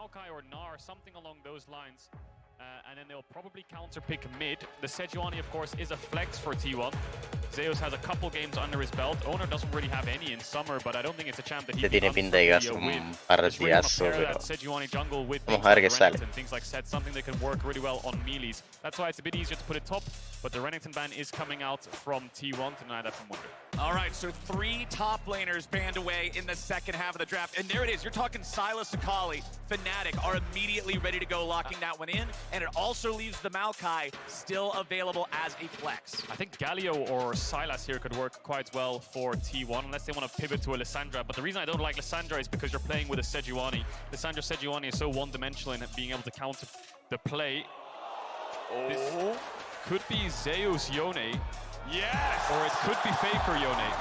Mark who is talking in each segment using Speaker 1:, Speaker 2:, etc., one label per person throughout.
Speaker 1: Maokai or Gnar, something along those lines. And then they'll probably counter pick mid. The Sejuani, of course, is a flex for T1. Zeus has a couple games under his belt. Owner doesn't really have any in summer, but I don't think it's a champ that he
Speaker 2: tiene pinta de que va a ser un partidazo, pero vamos a ver qué sale.
Speaker 1: Things like set, something that can work really well on melees. That's why it's a bit easier to put it top, but the Renekton ban is coming out from T1 tonight. That's from Wonder.
Speaker 3: All right, so 3 top laners banned away in the second half of the draft. And there it is. You're talking Sylas, Akali, Fnatic are immediately ready to go, locking that one in. And it also leaves the Maokai still available as a flex.
Speaker 1: I think Galio or Sylas here could work quite well for T1, unless they want to pivot to a Lissandra. But the reason I don't like Lissandra is because you're playing with a Sejuani. Lissandra Sejuani is so one-dimensional in being able to counter the play.
Speaker 3: Oh.
Speaker 1: This could be Zeus Yone.
Speaker 3: Yes!
Speaker 1: Or it could be Faker Yone.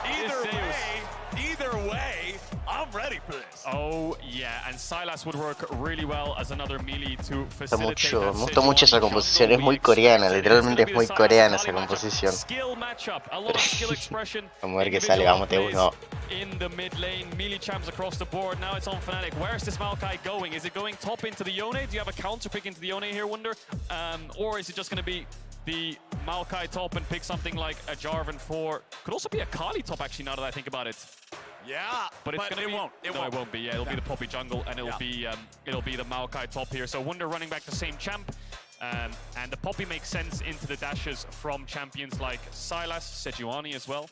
Speaker 3: Either way, I'm ready for this.
Speaker 1: Oh, yeah, and Sylas would work really well as another melee to facilitate
Speaker 2: Me gusta mucho esa composición, es muy coreana, literalmente es muy coreana esa composición. Vamos a ver qué sale, vamos T1.
Speaker 1: In the mid lane, melee champs across the board. Now it's on Fnatic. Where's this Maokai going? Is it going top into the Yone? Do you have a counter pick into the Yone here, Wonder? Or is it just going to be the Maokai top and pick something like a Jarvan 4? Could also be a Kali top, actually, now that I think about it.
Speaker 3: Yeah,
Speaker 1: but it's gonna be. It won't be. Yeah, it'll be the Poppy jungle, and it'll be the Maokai top here. So Wonder running back the same champ, and the Poppy makes sense into the dashes from champions like Sylas, Sejuani as well.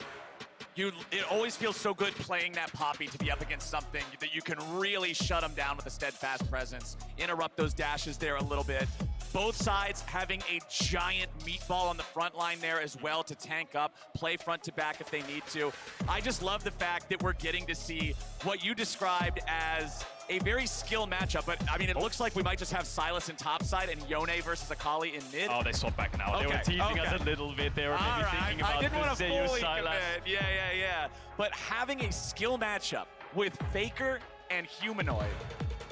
Speaker 3: It always feels so good playing that Poppy to be up against something that you can really shut them down with a steadfast presence, interrupt those dashes there a little bit. Both sides having a giant meatball on the front line there as well to tank up, play front to back if they need to. I just love the fact that we're getting to see what you described as a very skill matchup, but I mean, it looks like we might just have Sylas in top side and Yone versus Akali in mid.
Speaker 1: Oh, they swapped back now. They were teasing us a little bit. They were maybe thinking about the Zeus Sylas.
Speaker 3: Yeah. But having a skill matchup with Faker and Humanoid,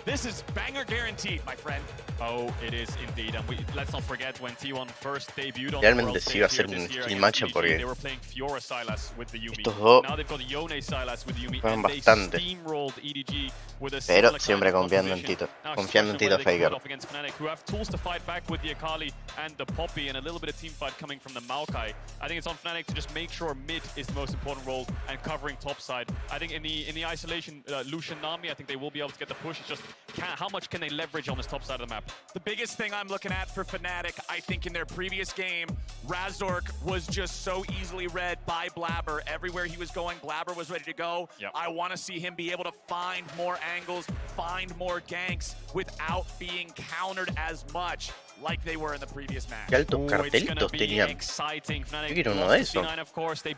Speaker 3: this is banger guaranteed, my friend.
Speaker 1: Oh, it is indeed. And let's not forget when T1 first debuted on
Speaker 2: realmente sí va a ser un skill matchup porque
Speaker 1: they were playing Fiora Sylas with the Yuumi.
Speaker 2: Estos dos
Speaker 1: now they've got Yone Sylas with the Yuumi,
Speaker 2: fueron
Speaker 1: and they
Speaker 2: bastante,
Speaker 1: steamrolled EDG with a
Speaker 2: pero siempre confiando en Tito, Faker.
Speaker 1: Against Fnatic, who have tools to fight back with the Akali and the Poppy, and a little bit of team fight coming from the Maokai. I think it's on Fnatic to just make sure mid is the most important role and covering top side. I think in the isolation, Lucian Nami, I think they will be able to get the push. It's just how much can they leverage on this top side of the map?
Speaker 3: The biggest thing I'm looking at for Fnatic, I think in their previous game, Razork was just so easily read by Blabber. Everywhere he was going, Blabber was ready to go.
Speaker 1: Yep.
Speaker 3: I want to see him be able to find more angles, find more ganks without being countered as much like they were in the previous match.
Speaker 2: Qué altos cartelitos tenían. Yo quiero uno de esos. Qué altos cartelitos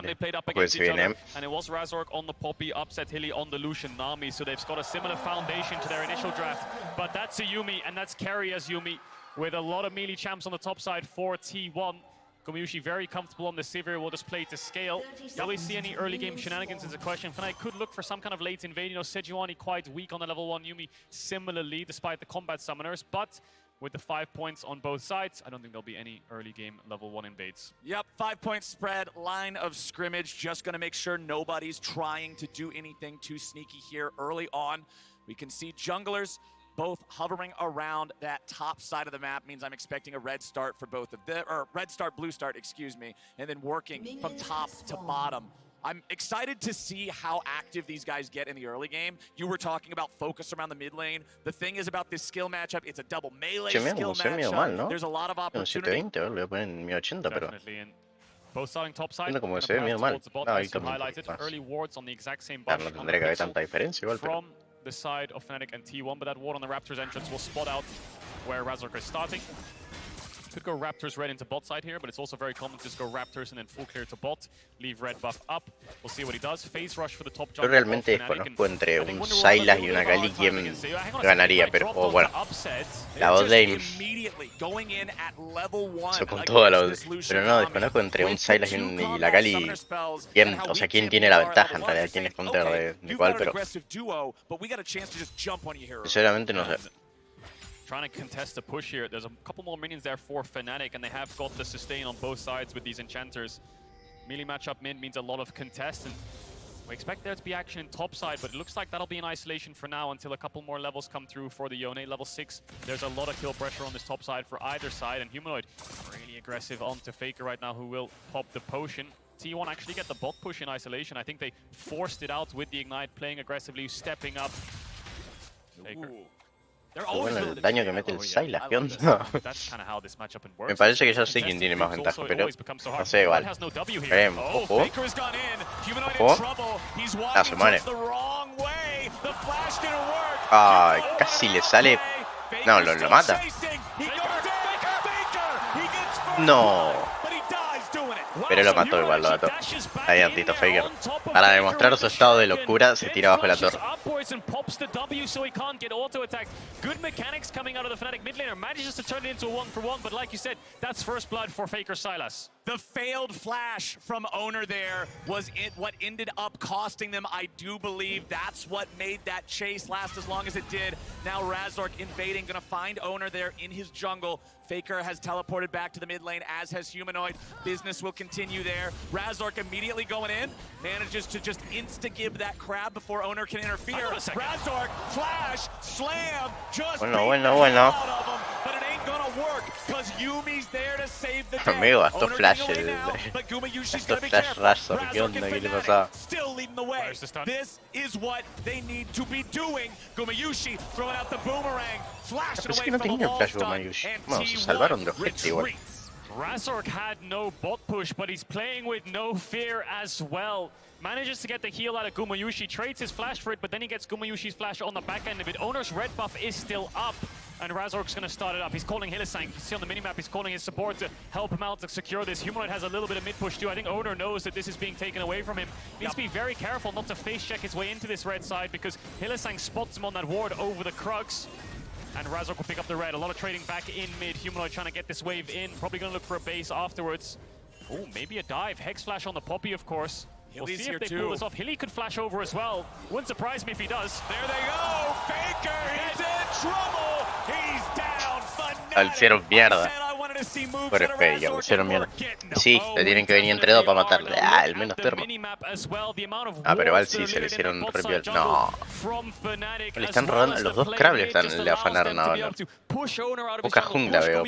Speaker 2: tenían. Pues se viene.
Speaker 1: And it was Razork on the Poppy, upset Hilly on the Lucian Nami, so they've got a similar foundation to their initial draft. But that's a Yuumi, and that's carry as Yuumi, with a lot of melee champs on the top side for T1. GUMAYUSI very comfortable on the Sivir, will just play to scale. Will we see any early game shenanigans is a question. Fnatic could look for some kind of late invade. You know, Sejuani quite weak on the level 1, Yuumi similarly, despite the combat summoners. But with the 5 points on both sides, I don't think there'll be any early game level 1 invades.
Speaker 3: Yep, 5-point spread, line of scrimmage. Just gonna make sure nobody's trying to do anything too sneaky here early on. We can see junglers both hovering around that top side of the map. Means I'm expecting a red start for both of them, or red start, blue start, excuse me, and then working from top to bottom. I'm excited to see how active these guys get in the early game. You were talking about focus around the mid lane. The thing is about this skill matchup, it's a double melee skill matchup.
Speaker 2: Mal, ¿no?
Speaker 3: There's a lot of opportunity.
Speaker 2: 720, le voy a poner en 1080, pero
Speaker 1: both starting top side.
Speaker 2: como se ve medio mal. Ahí
Speaker 1: highlighted early wards on the exact same
Speaker 2: no tendría que haber tanta diferencia igual, pero
Speaker 1: from the side of Fnatic and T1, but that ward on the Raptors entrance will spot out where Razork is starting. Could go Raptors red into bot side here, but it's also very common to just go Raptors and then full clear to bot, leave red buff up. We'll see what he does. Phase rush for the top jungle.
Speaker 2: Yo realmente desconozco entre un Sylas y una Akali quién ganaría, pero bueno, la bot lane, eso con toda la bot, pero no, desconozco entre un Sylas y la Akali quién, o sea, quién tiene la ventaja en realidad, quién es counter de cuál, pero sinceramente no sé.
Speaker 1: Trying to contest the push here. There's a couple more minions there for Fnatic, and they have got the sustain on both sides with these enchanters. Melee matchup mid means a lot of contest, and We expect there to be action in top side, but it looks like that'll be in isolation for now until a couple more levels come through for the Yone. Level 6, there's a lot of kill pressure on this top side for either side, and Humanoid really aggressive onto Faker right now, who will pop the potion. T1 actually get the bot push in isolation. I think they forced it out with the Ignite, playing aggressively, stepping up. Faker.
Speaker 2: Bueno, el daño que mete el Sylas, ¿qué onda? Me parece que ya sé quién tiene más ventaja, pero no sé, igual. Veremos. Ojo. Ojo. Ah, se muere. Ay, casi le sale. No, lo mata. No. Pero lo mató igual, lo mató. Ahí, Antito Faker. Para demostrar su estado de locura, se tira bajo la torre.
Speaker 1: Good mechanics coming out of the Fnatic mid laner. Manages to turn it into a 1-for-1, but like you said, that's first blood for Faker Sylas.
Speaker 3: The failed flash from Owner there was what ended up costing them. I do believe that's what made that chase last as long as it did. Now Razork invading, gonna find Owner there in his jungle. Faker has teleported back to the mid lane, as has Humanoid. Business will continue there. Razork immediately going in, manages to just insta-give that crab before Owner can interfere. Razork, flash, slam, just
Speaker 2: bueno.
Speaker 3: out of him, but it ain't gonna work, because Yumi's there to save the day.
Speaker 2: Amigo, estos flashes.
Speaker 3: But GUMAYUSI's
Speaker 2: Estos flash Razork, ¿qué onda? ¿Qué le pasa?
Speaker 3: Still leading the way. This is what they need to be doing. GUMAYUSI throwing out the boomerang, flashing away
Speaker 2: no
Speaker 3: from the
Speaker 2: tenía
Speaker 3: wall
Speaker 2: flash
Speaker 3: stun,
Speaker 2: GUMAYUSI.
Speaker 3: and
Speaker 2: Bueno, se salvaron de ojete igual.
Speaker 1: Razork had no bot push, but he's playing with no fear as well. Manages to get the heal out of GUMAYUSI, trades his flash for it, but then he gets GUMAYUSI's flash on the back end of it. Owner's red buff is still up, and Razork's gonna start it up. He's calling Hylissang. You see on the minimap, he's calling his support to help him out to secure this. Humanoid has a little bit of mid push too. I think Owner knows that this is being taken away from him. He needs to be very careful not to face check his way into this red side, because Hylissang spots him on that ward over the Krugs. And Razork will pick up the red. A lot of trading back in mid. Humanoid trying to get this wave in. Probably going to look for a base afterwards. Oh, maybe a dive. Hex flash on the Poppy, of course. We'll see if they pull this off. Hilly could flash over as well. Wouldn't surprise me if he does.
Speaker 3: There they go. Faker, he's in trouble. He's down.
Speaker 2: Al hicieron mierda. Pero espera, lo hicieron mierda. Sí, le tienen que venir entre dos para matarle. Ah, el menos termo. Ah, pero igual sí, se le hicieron re piola. No. Le están robando, los dos Krables le afanaron ahora. Poca jungla veo.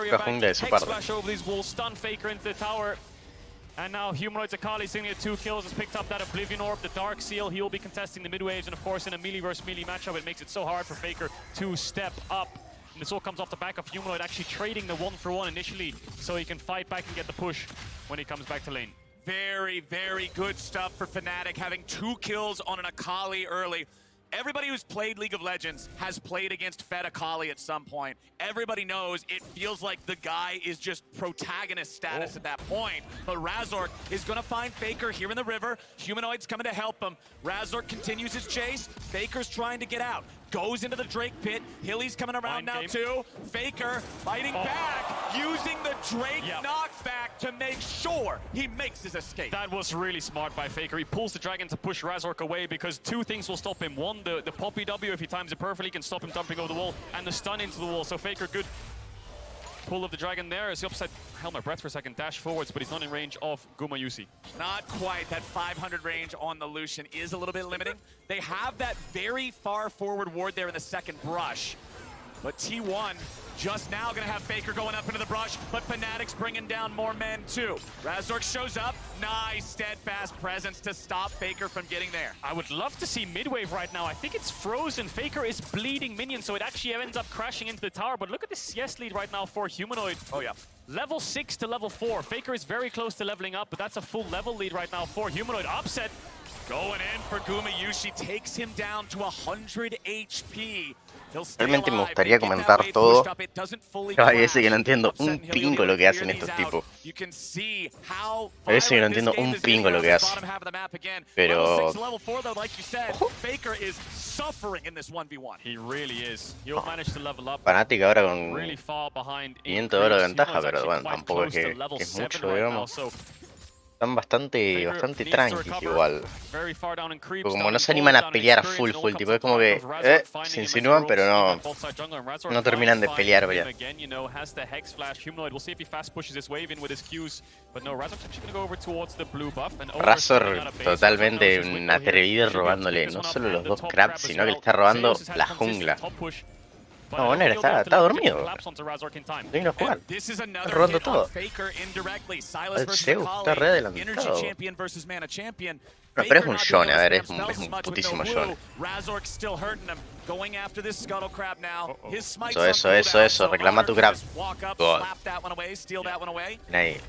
Speaker 2: Poca jungla de su parte.
Speaker 1: And now Humanoid's Akali sitting at 2 kills, has picked up that Oblivion Orb, the Dark Seal. He will be contesting the mid waves, and of course in a melee versus melee matchup, it makes it so hard for Faker to step up. And this all comes off the back of Humanoid actually trading the 1-for-1 initially, so he can fight back and get the push when he comes back to lane.
Speaker 3: Very, very good stuff for Fnatic, having 2 kills on an Akali early. Everybody who's played League of Legends has played against Fed Akali at some point. Everybody knows it feels like the guy is just protagonist status at that point. But Razork is going to find Faker here in the river. Humanoid's coming to help him. Razork continues his chase. Faker's trying to get out. Goes into the Drake pit. Hilly's coming around now too. Faker fighting back, using the Drake knockback to make sure he makes his escape.
Speaker 1: That was really smart by Faker. He pulls the dragon to push Razork away, because 2 things will stop him. One, the Poppy W, if he times it perfectly, can stop him dumping over the wall, and the stun into the wall. So Faker, good pull of the dragon there as he upside held my breath for a second, dash forwards, but he's not in range of GUMAYUSI.
Speaker 3: Not quite. That 500 range on the Lucian is a little bit limiting. They have that very far forward ward there in the second brush. But T1 just now going to have Faker going up into the brush, but Fnatic's bringing down more men too. Razork shows up. Nice steadfast presence to stop Faker from getting there.
Speaker 1: I would love to see mid-wave right now. I think it's frozen. Faker is bleeding minions, so it actually ends up crashing into the tower. But look at this CS lead right now for Humanoid.
Speaker 3: Oh yeah.
Speaker 1: Level 6 to level 4. Faker is very close to leveling up, but that's a full level lead right now for Humanoid. Upset.
Speaker 3: Going in for GUMAYUSI, takes him down to 100 HP.
Speaker 2: Realmente me gustaría comentar todo. Hay veces que no entiendo un pingo lo que hacen estos tipos. Hay veces que no entiendo un pingo lo que hacen. Pero... FANATIC ahora con 500 de oro de ventaja, pero bueno, tampoco es que es mucho, digamos. Están bastante tranquis igual.
Speaker 1: Very far down in creeps,
Speaker 2: Como
Speaker 1: down
Speaker 2: no
Speaker 1: in
Speaker 2: se
Speaker 1: gold,
Speaker 2: animan a
Speaker 1: down in
Speaker 2: pelear
Speaker 1: experience,
Speaker 2: full,
Speaker 1: it all
Speaker 2: tipo,
Speaker 1: comes
Speaker 2: es como
Speaker 1: to
Speaker 2: que
Speaker 1: Razork finding
Speaker 2: se
Speaker 1: him as
Speaker 2: insinúan,
Speaker 1: ropes,
Speaker 2: pero
Speaker 1: even
Speaker 2: no,
Speaker 1: on both side jungle, and Razork
Speaker 2: no terminan de
Speaker 1: trying to
Speaker 2: pelear,
Speaker 1: find him
Speaker 2: bro.
Speaker 1: again, you know, has the Hex Flash. Humanoid, we'll see if he fast pushes his wave in with his Qs, but no, Razork's actually going to go over towards the blue buff, and
Speaker 2: Razor totalmente un atrevido robándole no solo los 2 crabs, sino que le está robando la jungla. No, Bonner está dormido. No vino a jugar. Está robando todo. El Zeus está re adelantado. No, pero es un Shone, a ver, es un putísimo Shone. Eso, reclama tu grab. God. Ahí.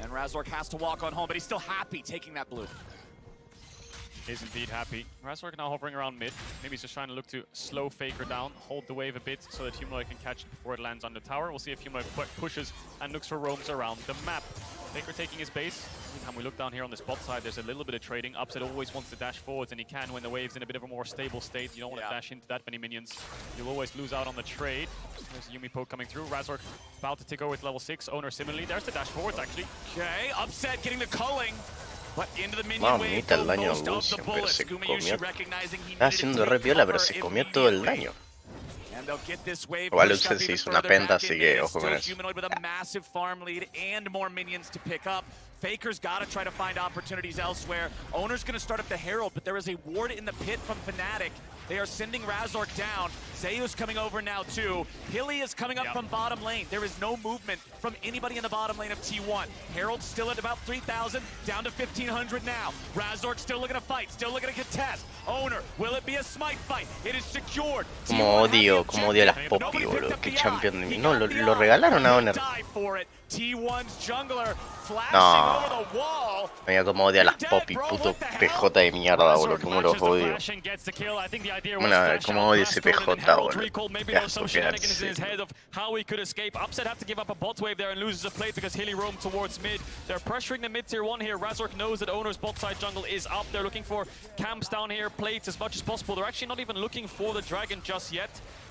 Speaker 1: Is indeed happy. Razork now hovering around mid. Maybe he's just trying to look to slow Faker down, hold the wave a bit so that Humanoid can catch it before it lands on the tower. We'll see if Humanoid pushes and looks for roams around the map. Faker taking his base. Anytime we look down here on the spot side, there's a little bit of trading. Upset always wants to dash forwards, and he can when the wave's in a bit of a more stable state. You don't want to dash into that many minions. You'll always lose out on the trade. There's a Yumi poke coming through. Razork about to take over with level 6. Owner similarly. There's the dash forwards, actually.
Speaker 3: Okay, Upset getting the culling.
Speaker 2: Mamita el daño a Lucian, pero se comió. Estaba haciendo re piola, pero se comió todo el daño. Igual Lucian se hizo una penta, así que ojo con eso.
Speaker 3: Faker's got to try to find opportunities elsewhere. Owner's going to start up the Herald, but there is a ward in the pit from Fnatic. They are sending Razork down. Zayu's coming over now too. Hilly is coming up from bottom lane. There is no movement from anybody in the bottom lane of T1. Herald's still at about 3,000, down to 1,500 now. Razork still looking to fight, still looking to contest. Owner, will it be a smite fight? It is secured.
Speaker 2: Como odio las Poppy, boludo. Qué champion de mí. No, lo regalaron a Honor. No. Mira como odio a las Poppy, puto PJ de mierda, boludo. Como los odio. Bueno, como odio ese PJ, boludo. Qué asco que da ese.
Speaker 1: How he could escape. Upset had to give up a bot wave there and loses a plate because Hilly roamed towards mid. They're pressuring the mid tier 1 here. Razork knows that Owner's bot side jungle is up. They're looking for camps down here, plates as much as possible. They're actually not even looking for the dragon just yet.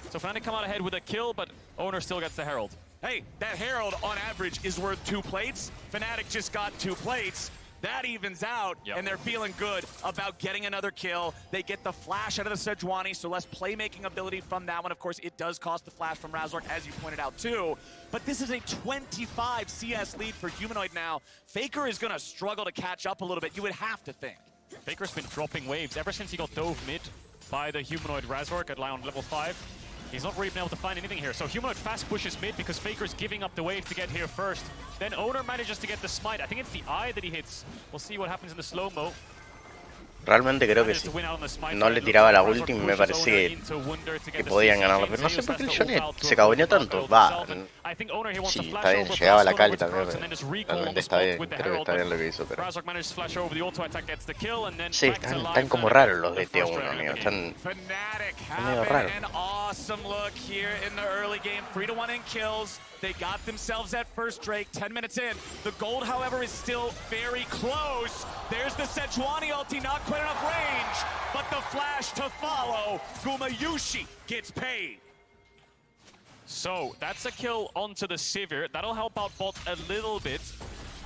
Speaker 1: So Fnatic come out ahead with a kill, but Owner still gets the Herald. Hey, that Herald on average is worth 2 plates. Fnatic just got 2 plates. That evens out, and they're feeling good about getting another kill. They get the flash out of the Sejuani, so less playmaking ability from that one. Of course, it does cost the flash from Razork, as you pointed out too. But this is a 25 CS lead for Humanoid now. Faker is going to struggle to catch up a little bit, you would have to think. Faker's been dropping waves ever since he got dove mid by the Humanoid Razork at Lion level 5. He's not really been able to find anything here. So Humanoid fast pushes mid because Faker's giving up the wave to get here first. Then Owner manages to get the smite. I think it's the eye that he hits. We'll see what happens in the slow-mo.
Speaker 2: Realmente creo que si no le tiraba la ulti me parece que podían ganarlo, pero no sé por qué el Johnny se cagoneó tanto. Va, sí, está bien, llegaba a la Cali también, realmente está bien, creo que está bien lo que hizo, pero... Sí, están como raros los de T1, amigo, están medio raros. They got themselves that first Drake, 10 minutes in. The gold, however, is still very close. There's the Sejuani ulti, not quite enough range, but the flash to follow. GUMAYUSI gets paid. So, that's a kill onto the Sivir. That'll help out bot a little bit.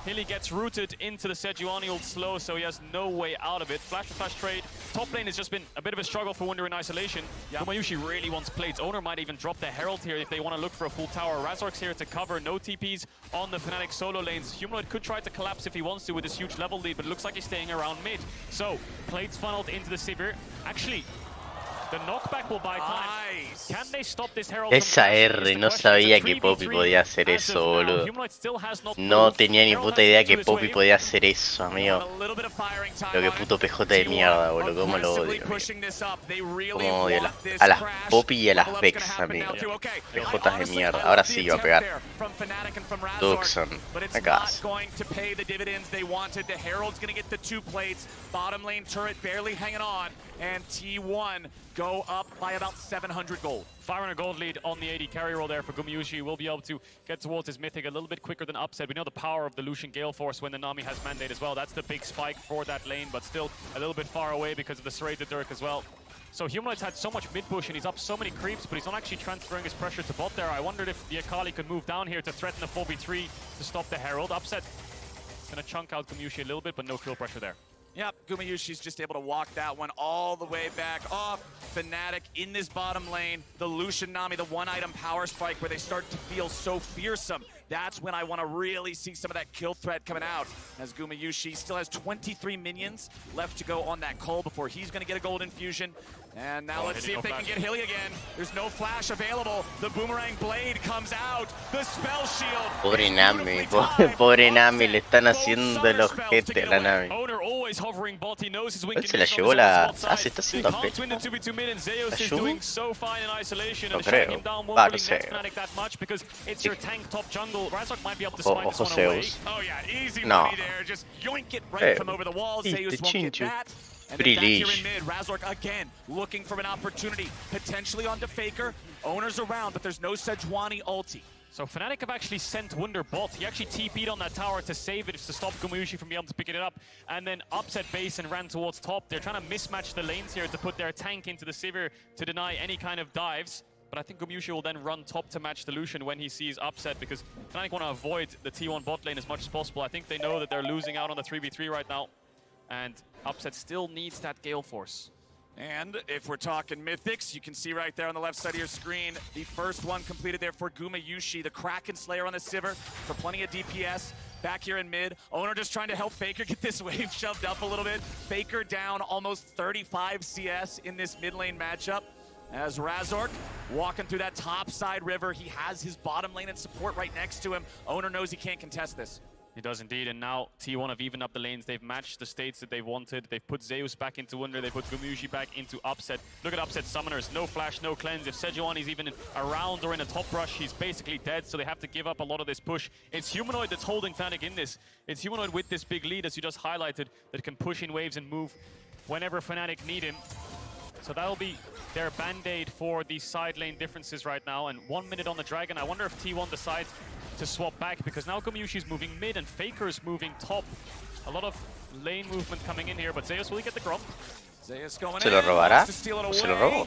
Speaker 2: Hilly gets rooted into the Sejuani ult slow, so he has no way out of it. Flash to flash trade. Top lane has just been a bit of a struggle for Wunder in isolation. GUMAYUSI really wants plates. Owner might even drop the Herald here if they want to look for a full tower. Razork's here to cover. No TPs on the Fnatic solo lanes. Humanoid could try to collapse if he wants to with this huge level lead, but it looks like he's staying around mid. So, plates funneled into the Sivir. Actually, the knockback will buy time. Can they stop this Herald? Esa R, no sabía que Poppy podía hacer eso, boludo. No tenía ni puta idea que Poppy podía hacer eso, amigo. Lo que puto PJ de mierda, boludo. Cómo lo odio, amigo. Cómo odio a las Poppy y a las Vex, amigo. PJs de mierda. Ahora sí iba a pegar. Duxon, acá. And T1 go up by about 700 gold. 500 gold lead on the AD carry roll there for GUMAYUSI. Will be able to get towards his mythic a little bit quicker than Upset. We know the power of the Lucian Gale Force when the Nami has mandate as well. That's the big spike for that lane, but still a little bit far away because of the serrated Dirk as well. So Humanoid's had so much mid push and he's up so many creeps, but he's not actually transferring his pressure to bot there. I wondered if the Akali could move down here to threaten the 4v3 to stop the Herald. Upset
Speaker 1: Gonna chunk out GUMAYUSI a little bit, but no kill pressure there.
Speaker 3: Yep, GUMAYUSI's just able to walk that one all the way back off. FANATIC in this bottom lane. The Lucian Nami, the one-item power spike where they start to feel so fearsome. That's when I want to really see some of that kill threat coming out. As GUMAYUSI still has 23 minions left to go on that Cull before he's going to get a golden fusion. And now let's see if they can get Hilly again. There's no flash available. The boomerang blade comes out. The spell shield.
Speaker 2: Pobre Nami, pobre Nami, le están haciendo el ojete a la Nami. Él se la llevó la... Ah, se está haciendo upgrade. No creo. Va, no sé. Ojo Zeus. No. The Chinchu. Pretty leash.
Speaker 3: Razork again looking for an opportunity, potentially onto Faker. Owners around, but there's no Sejuani ulti.
Speaker 1: So FANATIC have actually sent Wunder bot. He actually TP'd on that tower to save it, to stop GUMAYUSI from being able to pick it up, and then upset base and ran towards top. They're trying to mismatch the lanes here to put their tank into the Sivir to deny any kind of dives. But I think GUMAYUSI will then run top to match the Lucian when he sees upset, because FANATIC want to avoid the T1 bot lane as much as possible. I think they know that they're losing out on the 3v3 right now, and upset still needs that Gale Force.
Speaker 3: And if we're talking mythics, you can see right there on the left side of your screen, the first one completed there for GUMAYUSI, the Kraken Slayer on the Sivir for plenty of DPS. Back here in mid, Owner just trying to help Faker get this wave shoved up a little bit. Faker down almost 35 CS in this mid lane matchup. As Razork walking through that top side river, he has his bottom lane and support right next to him. Owner knows he can't contest this.
Speaker 1: He does indeed, and now T1 have evened up the lanes. They've matched the states that they wanted. They've put Zeus back into Wunder. They put GUMAYUSI back into Upset. Look at Upset Summoners. No flash, no cleanse. If Sejuani's even around or in a top rush, he's basically dead, so they have to give up a lot of this push. It's Humanoid that's holding FANATIC in this. It's Humanoid with this big lead, as you just highlighted, that can push in waves and move whenever FANATIC need him. So that'll be their band-aid for the side lane differences right now. And 1 minute on the Dragon. I wonder if T1 decides to swap back, because now GUMAYUSI's moving mid and Faker's moving top. A lot of lane movement coming in here, but Zeus, will he get the Gromp?
Speaker 3: Zeus going
Speaker 2: ¿Se lo robará? ¿Se lo robó?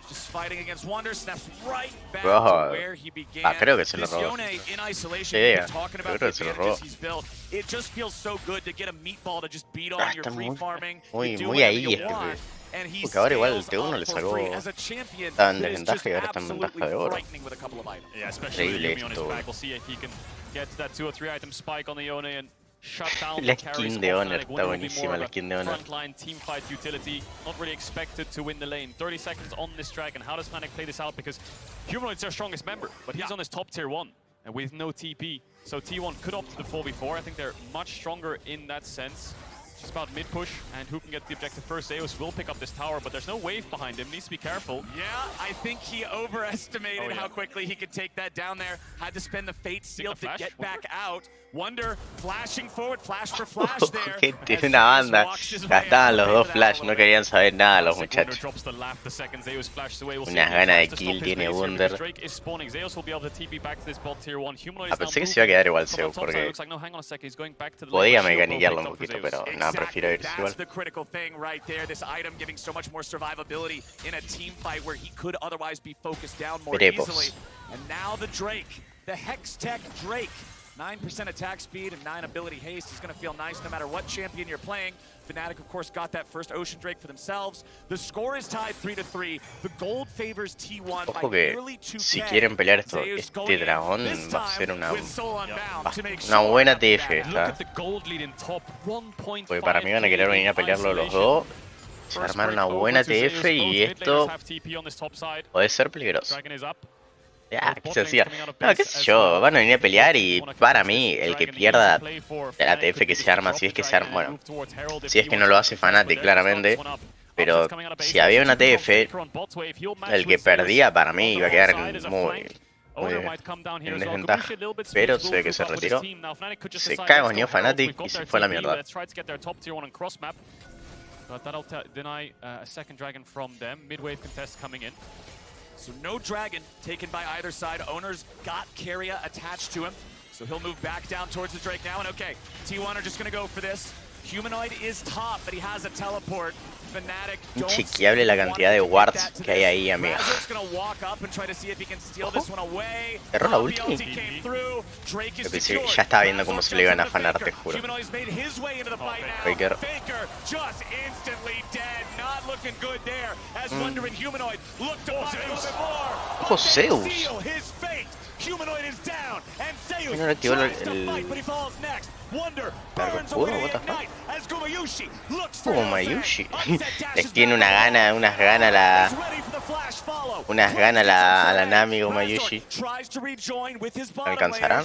Speaker 3: Just fighting against Wunder, snaps right back
Speaker 2: Wow.
Speaker 3: to where he began.
Speaker 2: Ah, creo que se lo
Speaker 3: This
Speaker 2: robó.
Speaker 3: Yone in isolation,
Speaker 2: Yeah,
Speaker 3: talking
Speaker 2: creo
Speaker 3: about
Speaker 2: que
Speaker 3: the
Speaker 2: se lo
Speaker 3: advantages
Speaker 2: robó.
Speaker 3: he's built. It just feels so good to get a meatball to just beat on your
Speaker 2: Está
Speaker 3: free farming.
Speaker 2: muy,
Speaker 3: you do
Speaker 2: muy
Speaker 3: whatever
Speaker 2: ahí
Speaker 3: you
Speaker 2: este
Speaker 3: want, and he
Speaker 2: porque ahora igual el
Speaker 3: scales
Speaker 2: T1
Speaker 3: up
Speaker 2: le
Speaker 3: for
Speaker 2: sacó.
Speaker 3: free. As a champion,
Speaker 2: Estaba en
Speaker 3: that is
Speaker 2: desventaja
Speaker 3: just
Speaker 2: y ahora está en
Speaker 3: absolutely
Speaker 2: ventaja de oro.
Speaker 3: frightening with a couple of items.
Speaker 1: Yeah, especially
Speaker 2: Increíble
Speaker 1: Yumi on his
Speaker 2: esto.
Speaker 1: back. We'll see if he can get that 2 or 3 item spike on the Yone and shut down
Speaker 2: La
Speaker 1: the carries
Speaker 2: skin de
Speaker 1: of
Speaker 2: Honor
Speaker 1: FANATIC.
Speaker 2: está
Speaker 1: Wunder will be
Speaker 2: buenísima,
Speaker 1: more
Speaker 2: la
Speaker 1: of a
Speaker 2: skin de Honor.
Speaker 1: frontline team fight utility. Not really expected to win the lane. 30 seconds on this Dragon. How does FANATIC play this out? Because Humanoid's their strongest member, but he's on this top tier 1 and with no TP. So T1 could opt to the 4v4. I think they're much stronger in that sense. Just about mid push, and who can get the objective first? Zeus will pick up this tower, but there's no wave behind him. Needs to be careful.
Speaker 3: Yeah, I think he overestimated how quickly he could take that down there. Had to spend the Fate Seal to get back out. Wunder flashing forward, flash for flash there.
Speaker 2: Que tiene una banda. Gastaban los dos flash, no querían saber nada los muchachos. Unas ganas de kill tiene Wunder. Ah, pensé que se iba a quedar igual Zeus, porque podía mecaniquearlo un poquito, pero no, prefiero irse igual.
Speaker 3: That's the critical thing right there. This item giving so much more survivability in a team fight where he could otherwise be focused down more easily. And now the Drake, the Hex Tech Drake. 9% attack speed and 9 ability haste is going to feel nice no matter what champion you're playing. FANATIC, of course, got that first Ocean Drake for themselves. The score is tied 3-3. The gold favors T1
Speaker 2: Ojo
Speaker 3: by
Speaker 2: que
Speaker 3: nearly 2K.
Speaker 2: si quieren pelear esto, este dragón va a ser una buena TF esta. Porque para mí van a querer venir a pelearlo los dos. Se va a armar una buena TF y esto puede ser peligroso. Ya, ¿qué se decía? No, qué sé yo, van a venir a pelear y para mí el que pierda de la TF que se arma, si es que se arma, bueno, si es que no lo hace FANATIC claramente, pero si había una TF, el que perdía para mí iba a quedar muy en desventaja, pero se ve que se retiró, se cagoneó FANATIC y se fue a la mierda.
Speaker 1: But that'll deny a second Dragon from them. Mid-wave contest coming in.
Speaker 3: So no Dragon taken by either side. Owners got Keria attached to him. So he'll move back down towards the Drake now. And okay, T1 are just going to go for this. Humanoid is top, but he has a teleport.
Speaker 2: Inchequeable la cantidad de wards que hay ahí, amigo. ¿Erró la ulti? Yo pensé que ya estaba viendo cómo se le iban a afanar, te juro. Faker. ¡Ojo, Zeus! ¿No le activó el largo escudo? ¿What the fuck? GUMAYUSI. Les tiene unas ganas a la Nami GUMAYUSI. ¿La alcanzarán?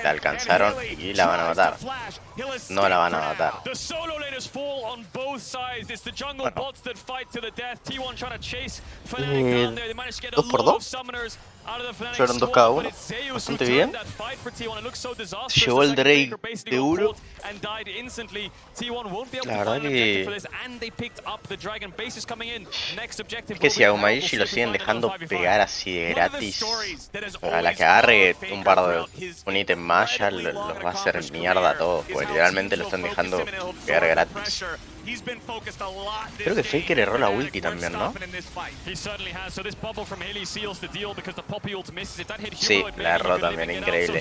Speaker 2: La alcanzaron y la van a matar. No la van a matar. Bueno. 2 por 2. Fueron 2 cada uno. Bastante bien. Se llevó el Drake de Uro. La verdad que... Es que si a GUMAYUSI lo siguen dejando pegar así de gratis, a la que agarre un par de un ítem más ya los va a hacer mierda a todos, porque literalmente lo están dejando pegar gratis. Creo que Faker erró la ulti también, ¿no? Sí, la erró también, increíble.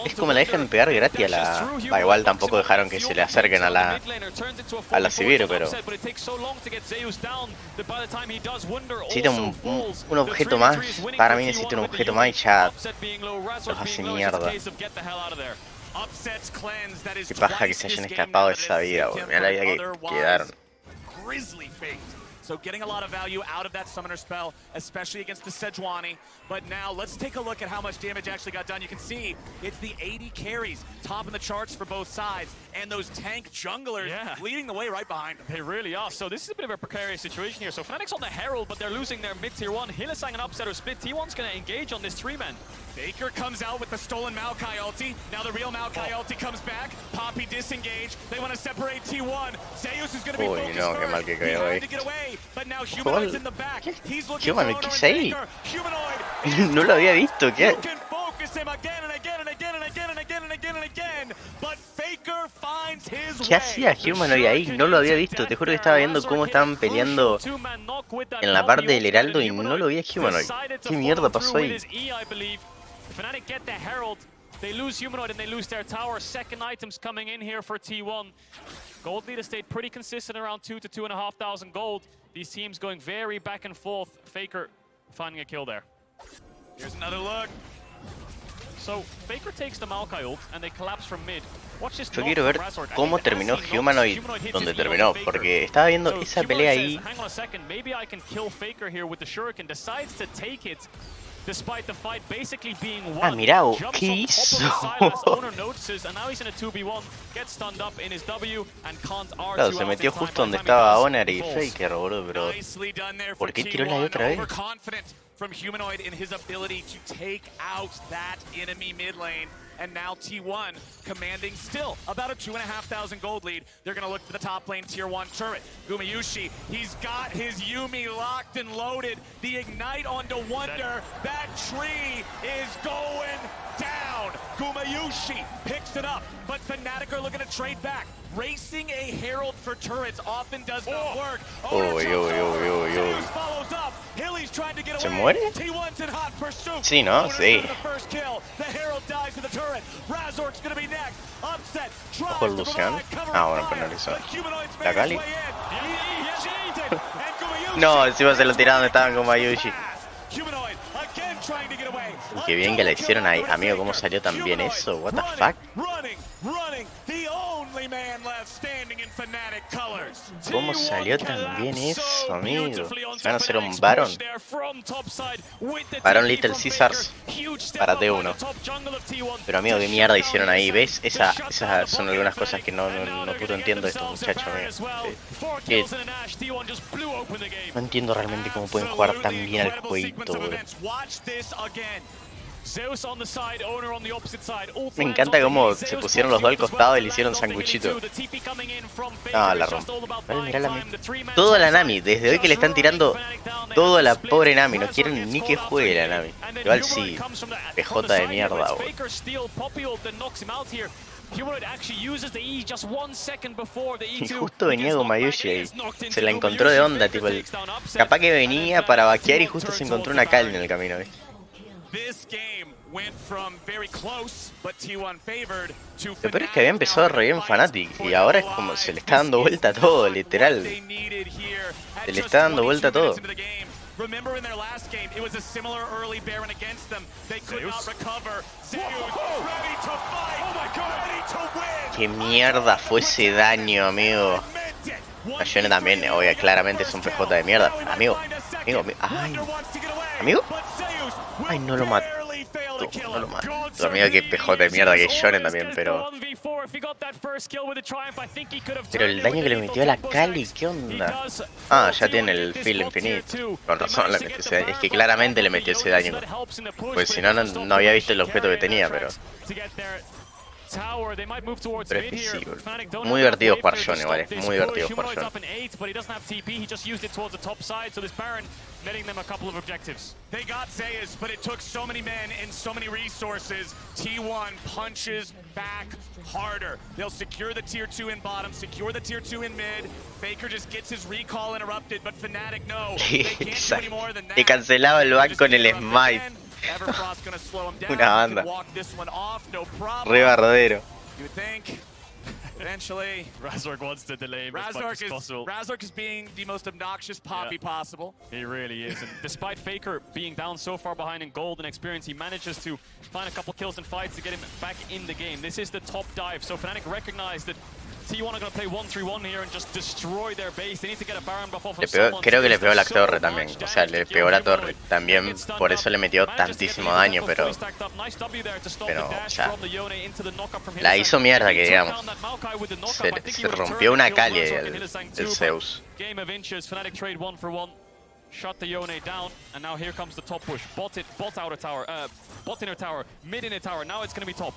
Speaker 2: Es como la dejan pegar gratis a la... Va, igual tampoco dejaron que se le acerquen a la Seguir, pero... Necesita un objeto más. Para mí necesita un objeto más y ya los hace mierda. Qué paja que se hayan escapado de esa vida, boludo. Mirá la vida que quedaron.
Speaker 3: So getting a lot of value out of that summoner spell, especially against the Sejuani. But now let's take a look at how much damage actually got done. You can see it's the 80 carries topping the charts for both sides, and those tank junglers leading the way right behind them.
Speaker 1: They really are. So this is a bit of a precarious situation here. So Fnatic's on the Herald, but they're losing their mid tier 1. Hylissang and Upset are split. T1's going to engage on this 3-man.
Speaker 3: Faker comes out with the stolen Maokai ulti. Now the real Maokai ulti comes back. Poppy disengage. They want to separate T1. Zeus is going to be focused
Speaker 2: no, qué mal que cayó ahí.
Speaker 3: to get away, but now Humanoid's in the back. He's looking for
Speaker 2: ¿Qué hice ahí?
Speaker 3: Humanoid.
Speaker 2: No lo había visto, ¿qué?
Speaker 3: You can focus him again and again and again and again and again and again and again, but Faker finds his
Speaker 2: ¿Qué hacía Humanoid ahí? No lo había visto, te juro que estaba viendo cómo estaban peleando en la parte del Heraldo y no lo vi a Humanoid. ¿Qué mierda pasó ahí?
Speaker 1: Fnatic get the Herald. They lose Humanoid and they lose their tower. Second items coming in here for T1. Gold leader stayed pretty consistent around 2,000 to 2,500 gold. These teams going very back and forth. Faker finding a kill there.
Speaker 3: Here's another look.
Speaker 1: So Faker takes the Maokai ult and they collapse from mid.
Speaker 2: Yo quiero ver cómo terminó Humanoid donde terminó, porque estaba viendo esa pelea ahí.
Speaker 1: Hang on a second, maybe I can kill Faker here with the Shuriken. Decides to take it. Despite the fight basically being won.
Speaker 2: Ah, mirá, ¿qué hizo? Claro, se metió justo donde estaba Honor y Faker, boludo, pero ¿por qué tiró la de otra vez?
Speaker 3: From Humanoid in his ability to take out that enemy mid lane. And now T1 commanding still about a 2,500 gold lead. They're going to look for the top lane tier 1 turret. GUMAYUSI, he's got his Yuumi locked and loaded. The ignite onto Wonder. That tree is going down. GUMAYUSI picks it up, but Fnatic are looking to trade back. Racing a Herald for turrets often does not work. Follows up. Hilly's trying to get
Speaker 2: ¿Se
Speaker 3: away.
Speaker 2: muere?
Speaker 3: T1's in hot pursuit.
Speaker 2: Sí, ¿no? Sí.
Speaker 3: The Herald dies to the turret. Razork's gonna be next. Upset.
Speaker 2: Ojo el Lucian. Ah, bueno, pero no lo hizo. La Kali. No, encima se lo tiraron donde estaban con GUMAYUSI. Y qué bien que la hicieron ahí. Amigo, ¿cómo salió tan bien eso? What the fuck? ¿Cómo salió tan bien eso, amigo? ¿Se van a hacer un Baron? Baron Little Caesars para T1. Pero amigo, ¿qué mierda hicieron ahí? ¿Ves? Esas son algunas cosas que no puto entiendo de estos muchachos, amigo. No entiendo realmente cómo pueden jugar tan bien al jueguito, bro. Me encanta cómo se pusieron los dos al costado y le hicieron sanguchito. No, la rompo. Vale, mirá toda la Nami, desde hoy que le están tirando todo a la pobre Nami. No quieren ni que juegue la Nami. Igual sí, PJ de mierda, bro.
Speaker 1: Humanoid actually uses the E just 1 second before the E2.
Speaker 2: Y justo venía GUMAYUSI ahí. Se la encontró de onda, tipo, capaz que venía para vaquear y justo se encontró una cal en el camino, ¿ves? Lo peor es que había empezado re bien Fanatic y ahora es como se le está dando vuelta a todo, literal. Se le está dando vuelta a todo.
Speaker 3: Remember in their last game, it was a similar early Baron against them. They could not recover. Zeus, ready to fight, ready to win.
Speaker 2: Qué mierda fue ese daño, amigo. Yone también, obvio, claramente es un PJ de mierda. Amigo, ay, amigo. Ay, no lo mato. No lo mato. Tu amigo que PJ de mierda que es Yone también, pero el daño que le metió a la Cali, ¿qué onda? Ah, ya tiene el feel infinito. Con razón le metió ese daño. Es que claramente le metió ese daño. Pues si no, no había visto el objeto que tenía, pero... Pero es que sí, muy divertido jugar Yone, ¿vale? Muy divertido jugar Yone.
Speaker 1: Netting them a couple of objectives.
Speaker 3: They got Zeus, but it took so many men and so many resources. T1 punches back harder. They'll secure the tier 2 in bottom, secure the tier 2 in mid. Faker just gets his recall interrupted, but Fnatic no. They can't do any more than that.
Speaker 2: He cancelaba el back con el smite. Una banda. Re bardero.
Speaker 3: You would think eventually
Speaker 1: Razork wants to delay him as much as possible.
Speaker 3: Razork is being the most obnoxious poppy possible.
Speaker 1: He really is. And despite Faker being down so far behind in gold and experience, he manages to find a couple kills and fights to get him back in the game. This is the top dive. So Fnatic recognize that T1 are going to play 1-3-1 here and just destroy their base. They need to get a Baron buff off of someone.
Speaker 2: Creo que le pegó la torre también. O sea, le pegó la torre. También por eso le metió tantísimo daño, pero... o sea, la hizo mierda, que digamos. Se rompió una Kali el Zeus.
Speaker 1: Game of inches, Fnatic trade 1 for 1. Shut the Yone down, and now here comes the top push. Bot outer tower, bot inner tower, mid inner tower. Now it's going to be top.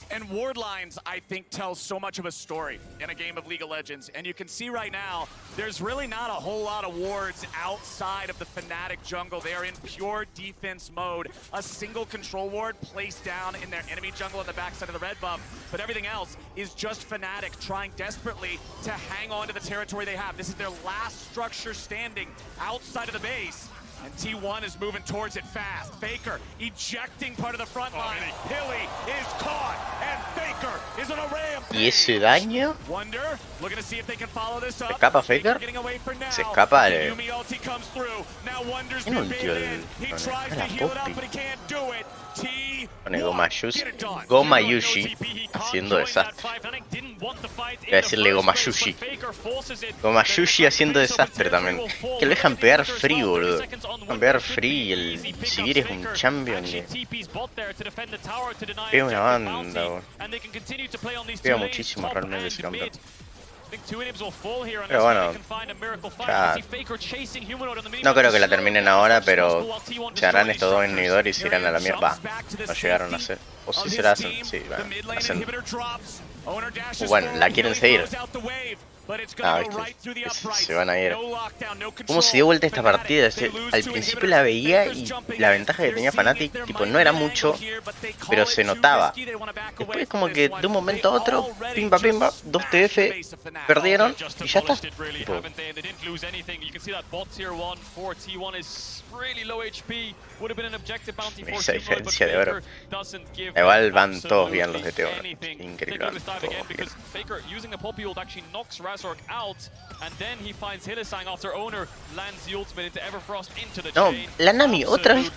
Speaker 3: And ward lines, I think, tell so much of a story in a game of League of Legends. And you can see right now, there's really not a whole lot of wards outside of the Fnatic jungle. They are in pure defense mode. A single control ward placed down in their enemy jungle on the backside of the red buff. But everything else is just Fnatic trying desperately to hang on to the territory they have. This is their last structure standing outside of the base. And T1 is moving towards it fast. Faker ejecting part of the front line. Hilly is caught, and Faker is on a ram.
Speaker 2: ¿Y ese daño?
Speaker 3: Wonder, looking to see if they can follow this up.
Speaker 2: ¿Se escapa Faker? Se escapa de...
Speaker 3: Tiene
Speaker 2: ultió el... Pone GUMAYUSI haciendo desastre. Voy a decirle GUMAYUSI. GUMAYUSI haciendo desastre también. Que lo dejan pegar free, boludo. Dejan pegar free y el Seguir es un champion que... Pega una banda, boludo. Pega muchísimo realmente ese campeón. Pero bueno, ya... No creo que la terminen ahora, pero se harán estos dos inhibidores y se irán a la mierda. No llegaron a hacer. O si se la hacen, sí, bueno, hacen. Bueno, la quieren seguir. Ah, viste, se van a ir. ¿Cómo se dio vuelta esta partida? Al principio la veía y la ventaja que tenía Fnatic, tipo, no era mucho, pero se notaba. Después como que de un momento a otro, pimba pimba, 2 TF, perdieron y ya está. Tipo, esa diferencia de oro. Igual van todos bien los de T1. Increíble, van todos bien. No, la Nami, otra vez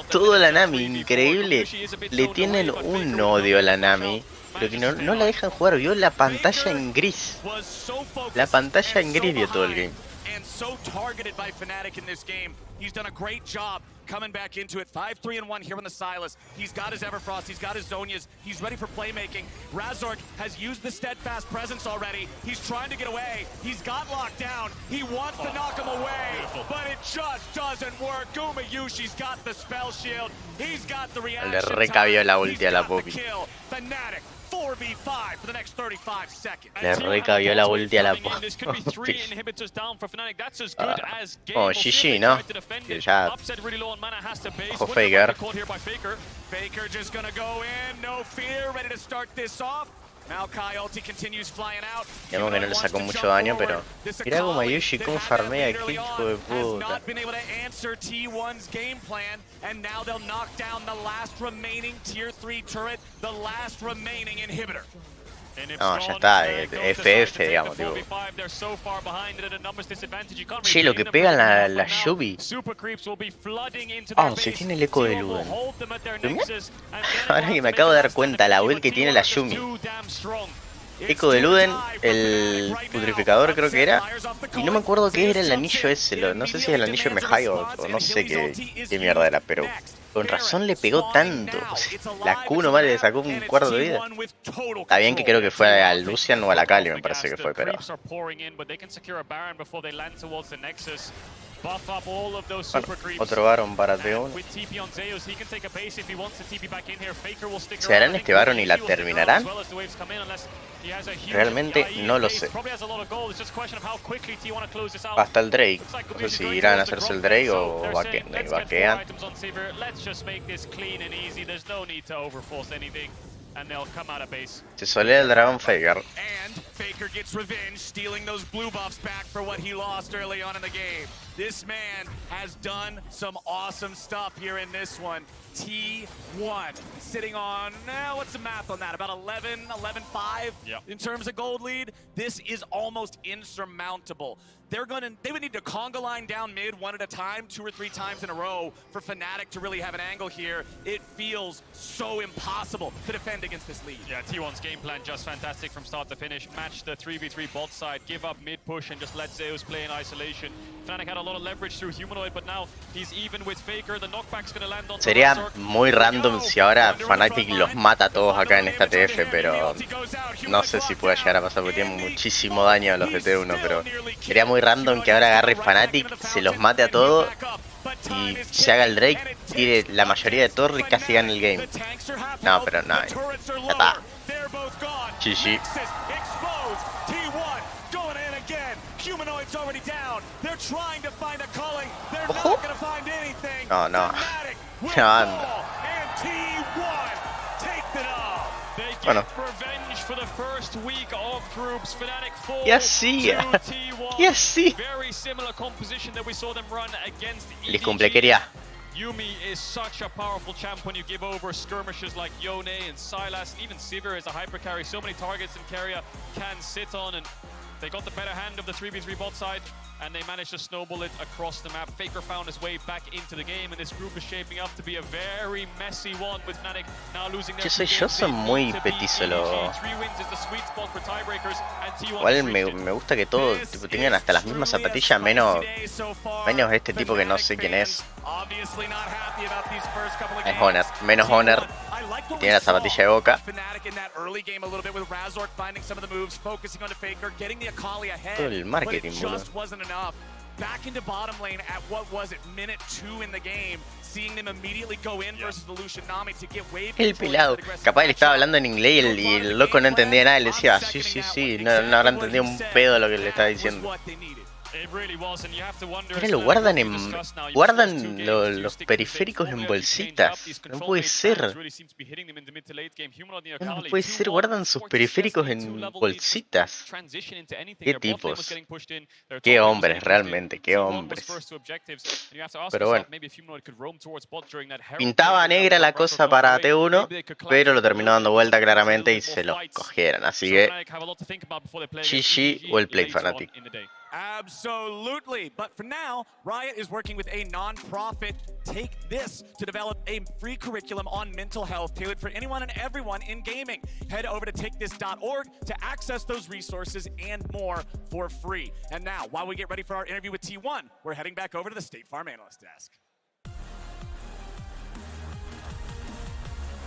Speaker 2: todo la Nami, increíble. Le tienen un odio a la Nami, pero que no la dejan jugar. Vio la pantalla en gris. La pantalla en gris vio todo el game.
Speaker 3: And so targeted by Fnatic in this game. He's done a great job coming back into it. 5-3-1 here on the Silas. He's got his Everfrost, he's got his Zonias, he's ready for playmaking. Razork has used the steadfast presence already. He's trying to get away. He's got locked down. He wants to knock him away. but it just doesn't work. GUMAYUSI's got the spell shield. He's got the reaction.
Speaker 2: Le recabió la ulti a la Poppy.
Speaker 3: FANATIC 4v5 for the next 35 seconds.
Speaker 2: Le recabió la ulti a la Poppy. Oh, GG, ¿no? Que ya... Ojo FAKER.
Speaker 3: FAKER just gonna go in, no fear, ready to start this off.
Speaker 2: Digamos que no le sacó mucho daño, pero... Mirá GUMAYUSI cómo farmea aquí, hijo de puta. No, ya está, FF, digamos, tipo. Che, lo que pega la Yubi. Oh, se tiene el eco de Luden. Ahora que me acabo de dar cuenta, la build que tiene la Yumi. Eco de Luden, el putrificador creo que era. Y no me acuerdo qué era el anillo ese, no sé si es el anillo Mejai o no sé qué mierda era, pero con razón le pegó tanto. O sea, la Q nomás le sacó un cuarto de vida. Está bien que creo que fue al Lucian o a la Kali, me parece que fue, pero... Bueno, otro Baron para T1. ¿Se harán este Baron y la terminarán? Realmente no lo sé. Hasta el Drake. No sé si irán a hacerse el Drake o vaquean. Se solea el dragón FAKER.
Speaker 3: FAKER gets revenge, stealing those blue buffs back for what he lost early on in the game. This man has done some awesome stuff here in this one. T1 sitting on, what's the math on that? About 11-5 in terms of gold lead. This is almost insurmountable. They would need to conga line down mid one at a time, 2 or 3 times in a row for FANATIC to really have an angle here. It feels so impossible to defend against this lead.
Speaker 1: Yeah, T1's game plan just fantastic from start to finish. Match the 3v3 bot side, give up mid push and just let Zeus play in isolation. FANATIC had a lot of leverage through Humanoid, but now he's even with FAKER. The knockback's gonna land on.
Speaker 2: Sería muy random si ahora FANATIC los mata a todos acá en esta TF, pero no sé si pueda llegar a pasar porque tiene muchísimo daño a los de T1, pero sería muy random que ahora agarre FANATIC, se los mate a todos y se haga el Drake, tire la mayoría de torre y casi gane el game. No, pero no, ya está. GG. Ojo. No, no. Bueno. Y así. Y así. Les cumple, quería.
Speaker 1: Yumi is such a powerful champ when you give over skirmishes like Yone and Sylas, and even Sivir is a hyper carry. So many targets in Keria can sit on, and they got the better hand of the 3v3 bot side, and they managed to snowball it across the map. FAKER found his way back into the game, and this group is shaping up to be a very messy one with FANATIC now losing their
Speaker 2: yo soy muy petísolo. Igual me gusta que todos tipo, tengan hasta las mismas zapatillas, menos este tipo que no sé quién es. Es Honor, menos Honor. Tiene la zapatilla de Boca. Todo el marketing, boludo.
Speaker 3: Back into bottom lane at what was it, minute 2 in the game, seeing them immediately go in versus the Lucian Nami to get wave.
Speaker 2: El pelado, capaz le estaba hablando en inglés y el loco no entendía nada y le decía, sí, no habrá entendido un pedo lo que le estaba diciendo. Mira, lo guardan los periféricos en bolsitas. No puede ser. No puede ser, guardan sus periféricos en bolsitas. Qué tipos. Qué hombres, realmente, qué hombres. Pero bueno. Pintaba negra la cosa para T1, pero lo terminó dando vuelta claramente y se lo cogieron. Así que GG o el play FANATIC.
Speaker 3: Absolutely, but for now, Riot is working with a non-profit Take This to develop a free curriculum on mental health tailored for anyone and everyone in gaming. Head over to takethis.org to access those resources and more for free. And now, while we get ready for our interview with T1, we're heading back over to the State Farm Analyst Desk.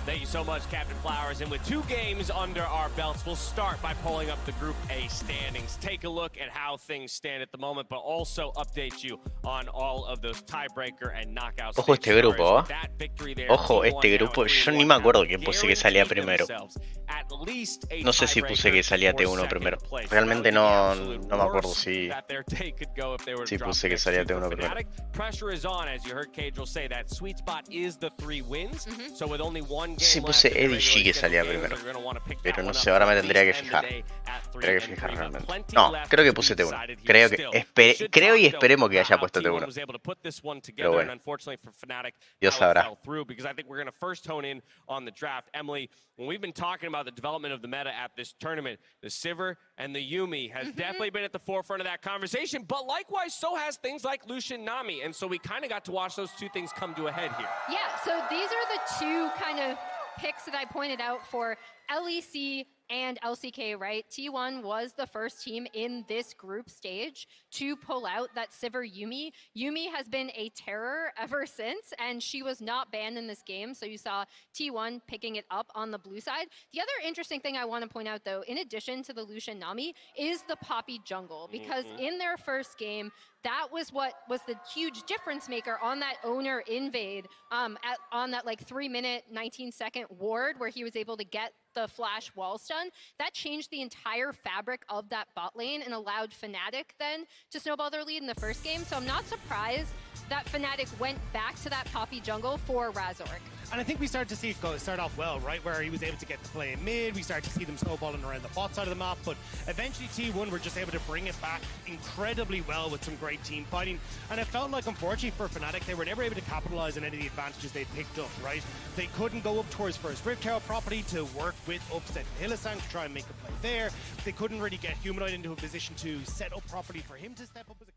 Speaker 4: Thank you so much, Captain Flowers. And with 2 games under our belts, we'll start by pulling up the Group A standings. Take a look at how things stand at the moment, but also update you on all of those tiebreaker and knockout
Speaker 2: Ojo este
Speaker 4: stage
Speaker 2: grupo,
Speaker 4: stories. That victory there,
Speaker 2: Ojo
Speaker 4: Team
Speaker 2: este
Speaker 4: One now
Speaker 2: grupo,
Speaker 4: at
Speaker 2: yo
Speaker 4: 3-1
Speaker 2: ni me acuerdo
Speaker 4: have
Speaker 2: quién puse que salía
Speaker 4: guaranteed
Speaker 2: primero.
Speaker 4: themselves at least a
Speaker 2: No sé si puse que salía
Speaker 4: tiebreaker
Speaker 2: T1
Speaker 4: for
Speaker 2: primero.
Speaker 4: second place.
Speaker 2: Realmente
Speaker 4: That would be the
Speaker 2: no
Speaker 4: absolute
Speaker 2: me acuerdo
Speaker 4: worst
Speaker 2: si
Speaker 4: that their day could go if they were to drop
Speaker 2: puse que
Speaker 4: next
Speaker 2: salía
Speaker 4: to
Speaker 2: T1 primero.
Speaker 4: Fnatic. Pressure is on, as you heard Cadril say. That sweet spot is the 3 wins. So with only 1 game
Speaker 2: Sí
Speaker 4: left
Speaker 2: puse
Speaker 4: in the
Speaker 2: EDG que
Speaker 4: regular
Speaker 2: salía
Speaker 4: schedule games,
Speaker 2: primero.
Speaker 4: they're gonna wanna pick
Speaker 2: Pero
Speaker 4: that
Speaker 2: no
Speaker 4: one
Speaker 2: sé,
Speaker 4: up
Speaker 2: ahora me
Speaker 4: at
Speaker 2: tendría que
Speaker 4: least end the
Speaker 2: fijar.
Speaker 4: day at
Speaker 2: Tendría que
Speaker 4: 3-3,
Speaker 2: fijar
Speaker 4: but
Speaker 2: realmente.
Speaker 4: plenty
Speaker 2: No,
Speaker 4: left
Speaker 2: creo que
Speaker 4: to
Speaker 2: puse
Speaker 4: be
Speaker 2: T1.
Speaker 4: decided here
Speaker 2: Creo que
Speaker 4: still.
Speaker 2: creo y
Speaker 4: Should
Speaker 2: esperemos que
Speaker 4: talk
Speaker 2: haya
Speaker 4: about
Speaker 2: puesto
Speaker 4: how T1
Speaker 2: T1.
Speaker 4: was able to put this one
Speaker 2: Pero
Speaker 4: together,
Speaker 2: bueno,
Speaker 4: and unfortunately for Fnatic,
Speaker 2: Dios
Speaker 4: how it
Speaker 2: sabrá.
Speaker 4: fell through, because I think we're gonna first hone in on the draft. Emily, when we've been talking about the development of the meta at this tournament, the Sivir and the Yuumi has definitely been at the forefront of that conversation, but likewise, so has things like Lucian Nami, and so we kind of got to watch those 2 things come to a head here.
Speaker 5: Yeah, so these are the 2 kind of picks that I pointed out for LEC and LCK, right? T1 was the first team in this group stage to pull out that Sivir Yuumi. Yuumi has been a terror ever since, and she was not banned in this game, so you saw T1 picking it up on the blue side. The other interesting thing I want to point out, though, in addition to the Lucian Nami, is the Poppy jungle, because in their first game, that was what was the huge difference maker on that owner invade, on that like 3-minute, 19-second ward where he was able to get the flash wall stun. That changed the entire fabric of that bot lane and allowed Fnatic then to snowball their lead in the first game. So I'm not surprised that Fnatic went back to that Poppy jungle for Razork.
Speaker 6: And I think we started to see it start off well, right? Where he was able to get the play in mid. We started to see them snowballing around the bot side of the map. But eventually T1 were just able to bring it back incredibly well with some great team fighting. And it felt like, unfortunately for Fnatic, they were never able to capitalize on any of the advantages they picked up, right? They couldn't go up towards first Rift Tower properly to work with Upset and Hylissang to try and make a play there. They couldn't really get Humanoid into a position to set up properly for him to step up as a